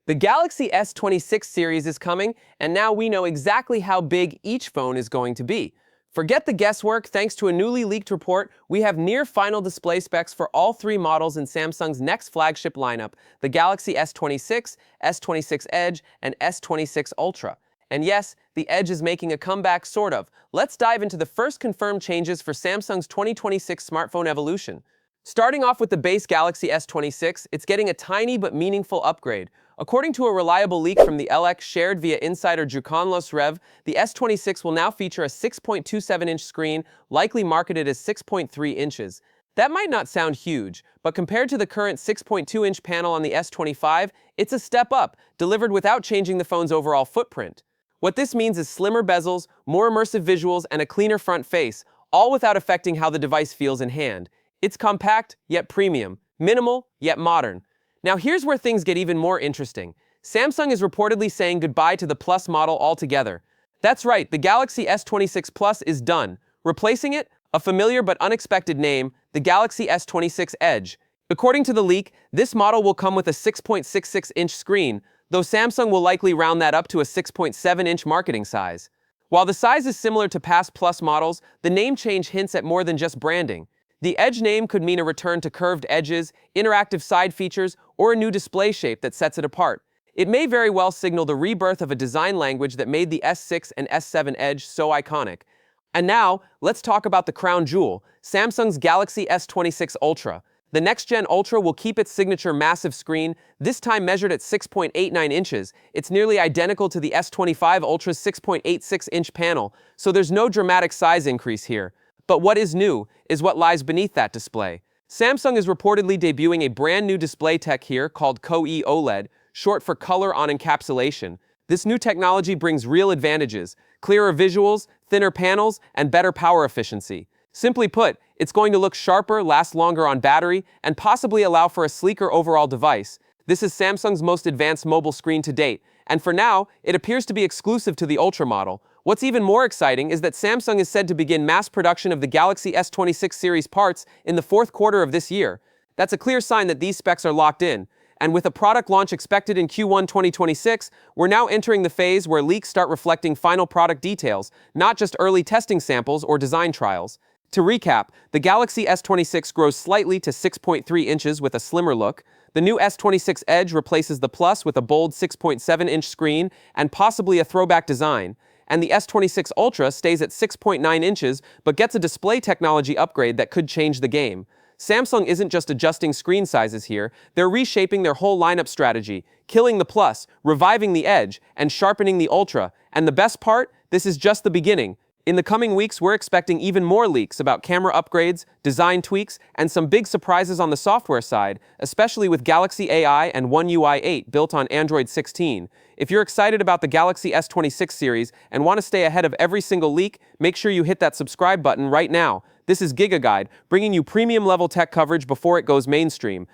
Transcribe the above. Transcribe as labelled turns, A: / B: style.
A: The Galaxy S26 series is coming, and now we know exactly how big each phone is going to be. Forget the guesswork. Thanks to a newly leaked report, we have near-final display specs for all three models in Samsung's next flagship lineup, the Galaxy S26, S26 Edge, and S26 Ultra. And yes, the Edge is making a comeback, sort of. Let's dive into the first confirmed changes for Samsung's 2026 smartphone evolution. Starting off with the base Galaxy S26, it's getting a tiny but meaningful upgrade. According to a reliable leak from the LX shared via insider Jukan Rev, the S26 will now feature a 6.27-inch screen, likely marketed as 6.3 inches. That might not sound huge, but compared to the current 6.2-inch panel on the S25, it's a step up, delivered without changing the phone's overall footprint. What this means is slimmer bezels, more immersive visuals, and a cleaner front face, all without affecting how the device feels in hand. It's compact, yet premium, minimal, yet modern. Now here's where things get even more interesting. Samsung is reportedly saying goodbye to the Plus model altogether. That's right, the Galaxy S26 Plus is done. Replacing it, a familiar but unexpected name, the Galaxy S26 Edge. According to the leak, this model will come with a 6.66-inch screen, though Samsung will likely round that up to a 6.7-inch marketing size. While the size is similar to past Plus models, the name change hints at more than just branding. The Edge name could mean a return to curved edges, interactive side features, or a new display shape that sets it apart. It may very well signal the rebirth of a design language that made the S6 and S7 Edge so iconic. And now, let's talk about the crown jewel, Samsung's Galaxy S26 Ultra. The next-gen Ultra will keep its signature massive screen, this time measured at 6.89 inches. It's nearly identical to the S25 Ultra's 6.86-inch panel, so there's no dramatic size increase here. But what is new is what lies beneath that display. Samsung is reportedly debuting a brand new display tech here called Co-E OLED, short for Color on Encapsulation. This new technology brings real advantages: clearer visuals, thinner panels, and better power efficiency. Simply put, it's going to look sharper, last longer on battery, and possibly allow for a sleeker overall device. This is Samsung's most advanced mobile screen to date, and for now, it appears to be exclusive to the Ultra model. What's even more exciting is that Samsung is said to begin mass production of the Galaxy S26 series parts in the fourth quarter of this year. That's a clear sign that these specs are locked in. And with a product launch expected in Q1 2026, we're now entering the phase where leaks start reflecting final product details, not just early testing samples or design trials. To recap, the Galaxy S26 grows slightly to 6.3 inches with a slimmer look. The new S26 Edge replaces the Plus with a bold 6.7-inch screen and possibly a throwback design. And the S26 Ultra stays at 6.9 inches but gets a display technology upgrade that could change the game. Samsung isn't just adjusting screen sizes here, they're reshaping their whole lineup strategy, killing the Plus, reviving the Edge, and sharpening the Ultra. And the best part? This is just the beginning. In the coming weeks, we're expecting even more leaks about camera upgrades, design tweaks, and some big surprises on the software side, especially with Galaxy AI and One UI 8 built on Android 16. If you're excited about the Galaxy S26 series and want to stay ahead of every single leak, make sure you hit that subscribe button right now. This is GigaGuide, bringing you premium-level tech coverage before it goes mainstream.